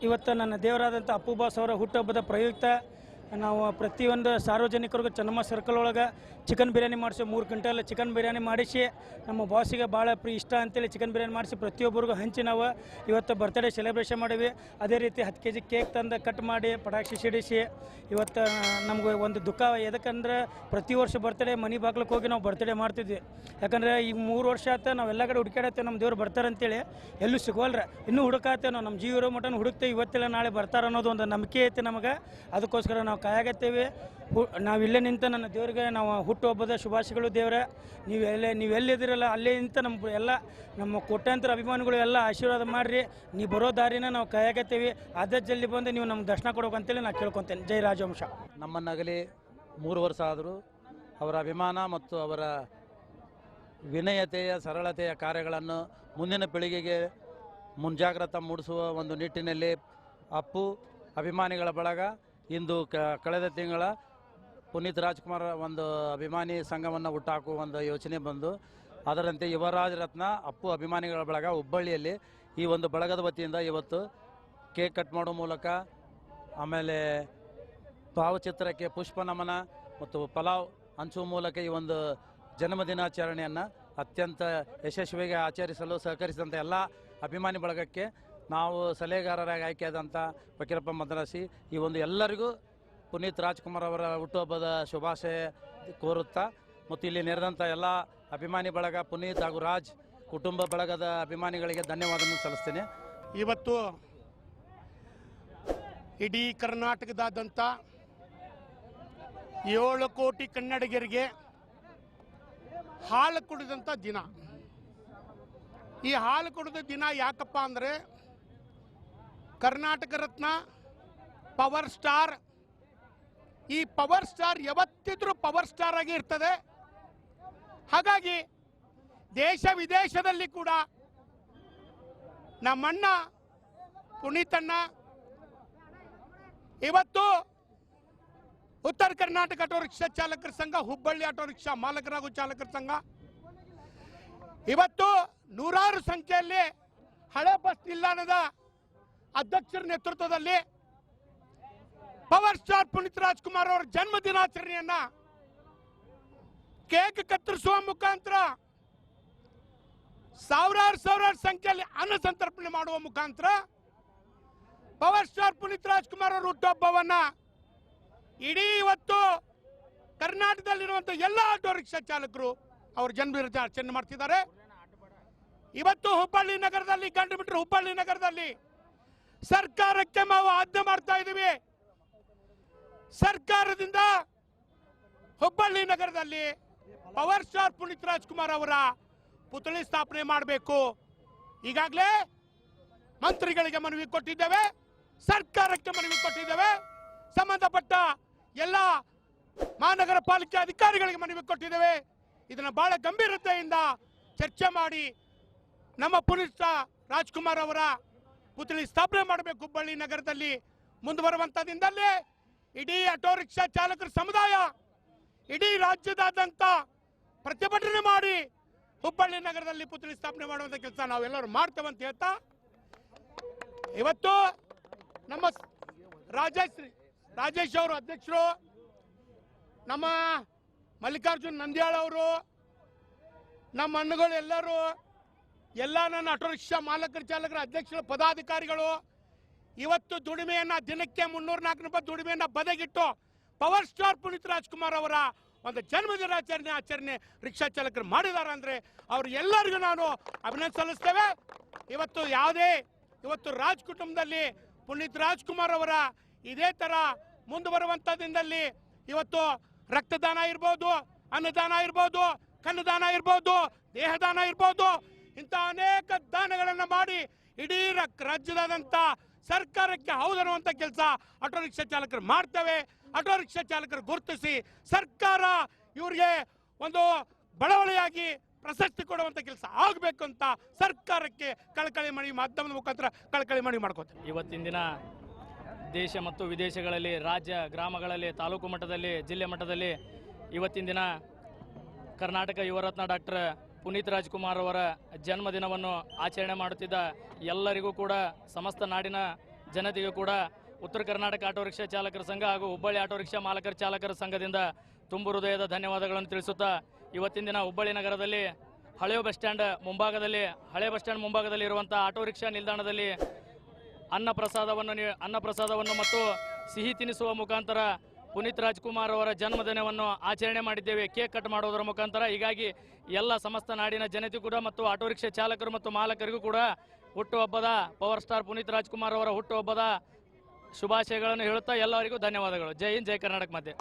ಇವತ್ತು ನನ್ನ ದೇವರಾದಂಥ ಅಪ್ಪು ಬಾಸ್ ಅವರ ಹುಟ್ಟುಹಬ್ಬದ ಪ್ರಯುಕ್ತ ನಾವು ಪ್ರತಿಯೊಂದು ಸಾರ್ವಜನಿಕರಿಗೂ ಚೆನ್ನಮ್ಮ ಸರ್ಕಲ್ ಒಳಗೆ ಚಿಕನ್ ಬಿರಿಯಾನಿ ಮಾಡಿಸಿ 3 ಕ್ವಿಂಟಲ್ ಚಿಕನ್ ಬಿರಿಯಾನಿ ಮಾಡಿಸಿ ನಮ್ಮ ಬಾಸಿಗೆ ಭಾಳ ಇಷ್ಟ ಅಂತೇಳಿ ಚಿಕನ್ ಬಿರಿಯಾನಿ ಮಾಡಿಸಿ ಪ್ರತಿಯೊಬ್ಬರಿಗೂ ಹಂಚಿ ನಾವು ಇವತ್ತು ಬರ್ತ್ಡೇ ಸೆಲೆಬ್ರೇಷನ್ ಮಾಡೀವಿ. ಅದೇ ರೀತಿ 10 kg ಕೇಕ್ ತಂದು ಕಟ್ ಮಾಡಿ ಪಟಾಕ್ಷಿ ಸಿಡಿಸಿ ಇವತ್ತು ನಮ್ಗೆ ಒಂದು ದುಃಖ. ಎದಕ್ಕಂದ್ರೆ ಪ್ರತಿ ವರ್ಷ ಬರ್ತ್ಡೇ ಮನೆ ಬಾಗ್ಲಕ್ಕೆ ಹೋಗಿ ನಾವು ಬರ್ತ್ಡೇ ಮಾಡ್ತಿದ್ವಿ. ಯಾಕಂದರೆ ಈಗ 3 ವರ್ಷ ಆಯ್ತು ನಾವು ಎಲ್ಲ ಕಡೆ ಹುಡುಕಾಡತ್ತೇವೆ ನಮ್ಮ ದೇವ್ರು ಬರ್ತಾರೆ ಅಂತೇಳಿ, ಎಲ್ಲೂ ಸಿಗೋಲ್ರ. ಇನ್ನೂ ಹುಡುಕಾತೇವೆ ನಾವು, ನಮ್ಮ ಜೀವ ಇರೋ ಮಟನ್ ಹುಡುಕ್ತೇವೆ. ಇವತ್ತೆಲ್ಲ ನಾಳೆ ಬರ್ತಾರೆ ಅನ್ನೋದು ಒಂದು ನಂಬಿಕೆ ಐತೆ ನಮಗೆ. ಅದಕ್ಕೋಸ್ಕರ ನಾವು ಕಾಯಾಗತ್ತೇವೆ. ನಾವು ಇಲ್ಲೇ ನಿಂತ ನನ್ನ ದೇವ್ರಿಗೆ ನಾವು ಹುಟ್ಟುಹಬ್ಬದ ಶುಭಾಶಯಗಳು. ದೇವರೇ, ನೀವೆಲ್ಲಿದ್ದೀರಲ್ಲ ಅಲ್ಲೇ ನಿಂತ ನಮ್ಮ ಕೋಟ್ಯಾಂತರ ಅಭಿಮಾನಿಗಳು ಎಲ್ಲ ಆಶೀರ್ವಾದ ಮಾಡಿರಿ. ನೀವು ಬರೋ ದಾರಿನ ನಾವು ಕಾಯಾಗತ್ತೇವೆ. ಆದಷ್ಟು ಜಲ್ದಿ ಬಂದು ನೀವು ನಮ್ಗೆ ದರ್ಶನ ಕೊಡೋಕಂತೇಳಿ ನಾನು ಕೇಳ್ಕೊತೇನೆ. ಜೈ ರಾಜವಂಶ. ನಮ್ಮನ್ನಾಗಲಿ 3 ವರ್ಷ ಆದರೂ ಅವರ ಅಭಿಮಾನ ಮತ್ತು ಅವರ ವಿನಯತೆಯ ಸರಳತೆಯ ಕಾರ್ಯಗಳನ್ನು ಮುಂದಿನ ಪೀಳಿಗೆಗೆ ಮುಂಜಾಗ್ರತೆ ಮೂಡಿಸುವ ಒಂದು ನಿಟ್ಟಿನಲ್ಲಿ ಅಪ್ಪು ಅಭಿಮಾನಿಗಳ ಬಳಗ ಇಂದು ಕಳೆದ ತಿಂಗಳ ಪುನೀತ್ ರಾಜ್ಕುಮಾರ್ ಒಂದು ಅಭಿಮಾನಿ ಸಂಘವನ್ನು ಹುಟ್ಟಾಕುವ ಒಂದು ಯೋಚನೆ ಬಂದು, ಅದರಂತೆ ಯುವರಾಜ್ ರತ್ನ ಅಪ್ಪು ಅಭಿಮಾನಿಗಳ ಬಳಗ ಹುಬ್ಬಳ್ಳಿಯಲ್ಲಿ ಈ ಒಂದು ಬಳಗದ ವತಿಯಿಂದ ಇವತ್ತು ಕೇಕ್ ಕಟ್ ಮಾಡೋ ಮೂಲಕ, ಆಮೇಲೆ ಭಾವಚಿತ್ರಕ್ಕೆ ಪುಷ್ಪ ನಮನ ಮತ್ತು ಪಲಾವ್ ಹಂಚುವ ಮೂಲಕ ಈ ಒಂದು ಜನ್ಮದಿನಾಚರಣೆಯನ್ನು ಅತ್ಯಂತ ಯಶಸ್ವಿಯಾಗಿ ಆಚರಿಸಲು ಸಹಕರಿಸಿದಂಥ ಎಲ್ಲ ಅಭಿಮಾನಿ ಬಳಗಕ್ಕೆ ನಾವು ಸಲಹೆಗಾರರಾಗಿ ಆಯ್ಕೆಯಾದಂಥ ಫಕೀರಪ್ಪ ಮದ್ರಾಸಿ ಈ ಒಂದು ಎಲ್ಲರಿಗೂ ಪುನೀತ್ ರಾಜ್ಕುಮಾರ್ ಅವರ ಹುಟ್ಟುಹಬ್ಬದ ಶುಭಾಶಯ ಕೋರುತ್ತಾ, ಮತ್ತು ಇಲ್ಲಿ ನೆರೆದಂಥ ಎಲ್ಲ ಅಭಿಮಾನಿ ಬಳಗ, ಪುನೀತ್ ಹಾಗೂ ರಾಜ್ ಕುಟುಂಬ ಬಳಗದ ಅಭಿಮಾನಿಗಳಿಗೆ ಧನ್ಯವಾದವನ್ನು ಸಲ್ಲಿಸ್ತೇನೆ. ಇವತ್ತು ಇಡೀ ಕರ್ನಾಟಕದಾದ್ಯಂತ 7 ಕೋಟಿ ಕನ್ನಡಿಗರಿಗೆ ಹಾಲು ಕುಡಿದಂಥ ದಿನ. ಈ ಹಾಲು ಕುಡಿದ ದಿನ ಯಾಕಪ್ಪ ಅಂದರೆ ಕರ್ನಾಟಕ ರತ್ನ ಪವರ್ ಸ್ಟಾರ್, ಈ ಪವರ್ ಸ್ಟಾರ್ ಯಾವತ್ತಿದ್ರೂ ಪವರ್ ಸ್ಟಾರ್ ಆಗಿ ಇರ್ತದೆ. ಹಾಗಾಗಿ ದೇಶ ವಿದೇಶದಲ್ಲಿ ಕೂಡ ನಮ್ಮಣ್ಣ ಪುನೀತಣ್ಣ ಇವತ್ತು ಉತ್ತರ ಕರ್ನಾಟಕ ಆಟೋ ರಿಕ್ಷಾ ಚಾಲಕರ ಸಂಘ, ಹುಬ್ಬಳ್ಳಿ ಆಟೋ ರಿಕ್ಷಾ ಮಾಲಕರ ಹಾಗೂ ಚಾಲಕರ ಸಂಘ ಇವತ್ತು ನೂರಾರು ಸಂಖ್ಯೆಯಲ್ಲಿ ಹಳೆ ಬಸ್ ನಿಲ್ದಾಣದ ಅಧ್ಯಕ್ಷರ ನೇತೃತ್ವದಲ್ಲಿ ಪವರ್ ಸ್ಟಾರ್ ಪುನೀತ್ ರಾಜ್ಕುಮಾರ್ ಅವರ ಜನ್ಮ ದಿನಾಚರಣೆಯನ್ನ ಕೇಕ್ ಕತ್ತರಿಸುವ ಮುಖಾಂತರ ಸಾವಿರಾರು ಸಂಖ್ಯೆಯಲ್ಲಿ ಅನ್ನ ಸಂತರ್ಪಣೆ ಮಾಡುವ ಮುಖಾಂತರ ಪವರ್ ಸ್ಟಾರ್ ಪುನೀತ್ ರಾಜ್ಕುಮಾರ್ ಅವರ ಹುಟ್ಟುಹಬ್ಬವನ್ನ ಇಡೀ ಇವತ್ತು ಕರ್ನಾಟಕದಲ್ಲಿರುವಂತಹ ಎಲ್ಲ ಆಟೋ ರಿಕ್ಷಾ ಚಾಲಕರು ಅವ್ರ ಜನ್ಮದಿನಾಚರಣೆ ಮಾಡ್ತಿದ್ದಾರೆ. ಇವತ್ತು ಹುಬ್ಬಳ್ಳಿ ನಗರದಲ್ಲಿ, ಗಂಡು ಬಿಟ್ಟರೆ ಹುಬ್ಬಳ್ಳಿ ನಗರದಲ್ಲಿ ಸರ್ಕಾರಕ್ಕೆ ನಾವು ಆಜ್ಞೆ ಮಾಡ್ತಾ ಇದ್ದೀವಿ. ಸರ್ಕಾರದಿಂದ ಹುಬ್ಬಳ್ಳಿ ನಗರದಲ್ಲಿ ಪವರ್ ಸ್ಟಾರ್ ಪುನೀತ್ ರಾಜ್ಕುಮಾರ್ ಅವರ ಪುತ್ಥಳಿ ಸ್ಥಾಪನೆ ಮಾಡಬೇಕು. ಈಗಾಗಲೇ ಮಂತ್ರಿಗಳಿಗೆ ಮನವಿ ಕೊಟ್ಟಿದ್ದೇವೆ, ಸರ್ಕಾರಕ್ಕೆ ಮನವಿ ಕೊಟ್ಟಿದ್ದೇವೆ, ಸಂಬಂಧಪಟ್ಟ ಎಲ್ಲ ಮಹಾನಗರ ಪಾಲಿಕೆ ಅಧಿಕಾರಿಗಳಿಗೆ ಮನವಿ ಕೊಟ್ಟಿದ್ದೇವೆ. ಇದನ್ನು ಬಹಳ ಗಂಭೀರತೆಯಿಂದ ಚರ್ಚೆ ಮಾಡಿ ನಮ್ಮ ಪುನೀತ್ ರಾಜ್ಕುಮಾರ್ ಅವರ ಪುತ್ಥಳಿ ಸ್ಥಾಪನೆ ಮಾಡಬೇಕು ಹುಬ್ಬಳ್ಳಿ ನಗರದಲ್ಲಿ. ಮುಂದುವರುವಂಥ ದಿನದಲ್ಲಿ ಇಡೀ ಆಟೋ ರಿಕ್ಷಾ ಚಾಲಕರ ಸಮುದಾಯ ಇಡೀ ರಾಜ್ಯದಾದ್ಯಂತ ಪ್ರತಿಭಟನೆ ಮಾಡಿ ಹುಬ್ಬಳ್ಳಿ ನಗರದಲ್ಲಿ ಪುತ್ಥಳಿ ಸ್ಥಾಪನೆ ಮಾಡುವಂಥ ಕೆಲಸ ನಾವೆಲ್ಲರೂ ಮಾಡ್ತೇವೆ ಅಂತ ಹೇಳ್ತಾ, ಇವತ್ತು ನಮ್ಮ ರಾಜೇಶ್ ಅವರು ಅಧ್ಯಕ್ಷರು, ನಮ್ಮ ಮಲ್ಲಿಕಾರ್ಜುನ್ ನಂದ್ಯಾಳ್ ಅವರು, ನಮ್ಮ ಅಣ್ಣಗಳು ಎಲ್ಲರೂ, ಎಲ್ಲ ನನ್ನ ಆಟೋ ರಿಕ್ಷಾ ಮಾಲಕರ ಚಾಲಕರ ಅಧ್ಯಕ್ಷರು, ಪದಾಧಿಕಾರಿಗಳು ಇವತ್ತು ದುಡಿಮೆಯನ್ನ ದಿನಕ್ಕೆ 304 ರೂಪಾಯಿ ದುಡಿಮೆಯನ್ನ ಬದಗಿಟ್ಟು ಪವರ್ ಸ್ಟಾರ್ ಪುನೀತ್ ರಾಜ್ಕುಮಾರ್ ಅವರ ಒಂದು ಜನ್ಮದಿನಾಚರಣೆ ಆಚರಣೆ ರಿಕ್ಷಾ ಚಾಲಕರು ಮಾಡಿದ್ದಾರೆ ಅಂದರೆ ಅವ್ರು ಎಲ್ಲರಿಗೂ ನಾನು ಅಭಿನಂದನೆ ಸಲ್ಲಿಸ್ತೇವೆ. ಇವತ್ತು ರಾಜ್ ಕುಟುಂಬದಲ್ಲಿ ಪುನೀತ್ ರಾಜ್ಕುಮಾರ್ ಅವರ ಇದೇ ತರ ಮುಂದುವರುವಂತ ದಿನದಲ್ಲಿ ಇವತ್ತು ರಕ್ತದಾನ ಇರ್ಬೋದು, ಅನ್ನದಾನ ಇರ್ಬೋದು, ಕನ್ನದಾನ ಇರ್ಬೋದು, ದೇಹದಾನ ಇರ್ಬೋದು, ಇಂಥ ಅನೇಕ ದಾನಗಳನ್ನು ಮಾಡಿ ಇಡೀ ರಾಜ್ಯದಾದಂಥ ಸರ್ಕಾರಕ್ಕೆ ಹೌದನ್ನುವಂಥ ಕೆಲಸ ಆಟೋ ರಿಕ್ಷಾ ಚಾಲಕರು ಮಾಡ್ತೇವೆ. ಆಟೋ ರಿಕ್ಷಾ ಚಾಲಕರು ಗುರುತಿಸಿ ಸರ್ಕಾರ ಇವರಿಗೆ ಒಂದು ಬಳವಳಿಯಾಗಿ ಪ್ರಶಸ್ತಿ ಕೊಡುವಂಥ ಕೆಲಸ ಆಗಬೇಕು ಅಂತ ಸರ್ಕಾರಕ್ಕೆ ಕಳಕಳಿ ಮನವಿ, ಮಾಧ್ಯಮದ ಮುಖಾಂತರ ಕಳಕಳಿ ಮನವಿ ಮಾಡ್ಕೋತಾರೆ. ಇವತ್ತಿನ ದಿನ ದೇಶ ಮತ್ತು ವಿದೇಶಗಳಲ್ಲಿ, ರಾಜ್ಯ ಗ್ರಾಮಗಳಲ್ಲಿ, ತಾಲೂಕು ಮಟ್ಟದಲ್ಲಿ, ಜಿಲ್ಲೆ ಮಟ್ಟದಲ್ಲಿ ಇವತ್ತಿನ ದಿನ ಕರ್ನಾಟಕ ಯುವರತ್ನ ಡಾಕ್ಟರ್ ಪುನೀತ್ ರಾಜ್ಕುಮಾರ್ ಅವರ ಜನ್ಮದಿನವನ್ನು ಆಚರಣೆ ಮಾಡುತ್ತಿದ್ದ ಎಲ್ಲರಿಗೂ ಕೂಡ ಸಮಸ್ತ ನಾಡಿನ ಜನತೆಗೂ ಕೂಡ ಉತ್ತರ ಕರ್ನಾಟಕ ಆಟೋ ರಿಕ್ಷಾ ಚಾಲಕರ ಸಂಘ ಹಾಗೂ ಹುಬ್ಬಳ್ಳಿ ಆಟೋ ರಿಕ್ಷಾ ಮಾಲಕರ ಚಾಲಕರ ಸಂಘದಿಂದ ತುಂಬು ಹೃದಯದ ಧನ್ಯವಾದಗಳನ್ನು ತಿಳಿಸುತ್ತಾ ಇವತ್ತಿನ ದಿನ ಹುಬ್ಬಳ್ಳಿ ನಗರದಲ್ಲಿ ಹಳೆ ಬಸ್ ಸ್ಟ್ಯಾಂಡ್ ಮುಂಭಾಗದಲ್ಲಿ ಇರುವಂಥ ಆಟೋ ರಿಕ್ಷಾ ನಿಲ್ದಾಣದಲ್ಲಿ ಅನ್ನಪ್ರಸಾದವನ್ನು ಮತ್ತು ಸಿಹಿ ತಿನಿಸುವ ಮುಖಾಂತರ ಪುನೀತ್ ರಾಜ್ಕುಮಾರ್ ಅವರ ಜನ್ಮದಿನವನ್ನು ಆಚರಣೆ ಮಾಡಿದ್ದೇವೆ, ಕೇಕ್ ಕಟ್ ಮಾಡೋದರ ಮುಖಾಂತರ. ಹೀಗಾಗಿ ಎಲ್ಲ ಸಮಸ್ತ ನಾಡಿನ ಜನತೆ ಕೂಡ ಮತ್ತು ಆಟೋ ರಿಕ್ಷಾ ಚಾಲಕರು ಮತ್ತು ಮಾಲಕರಿಗೂ ಕೂಡ ಹುಟ್ಟುಹಬ್ಬದ ಪವರ್ ಸ್ಟಾರ್ ಪುನೀತ್ ರಾಜ್ಕುಮಾರ್ ಅವರ ಹುಟ್ಟುಹಬ್ಬದ ಶುಭಾಶಯಗಳನ್ನು ಹೇಳುತ್ತಾ ಎಲ್ಲರಿಗೂ ಧನ್ಯವಾದಗಳು. ಜೈ ಹಿಂದ್, ಜೈ ಕರ್ನಾಟಕ ಮಾತೆ.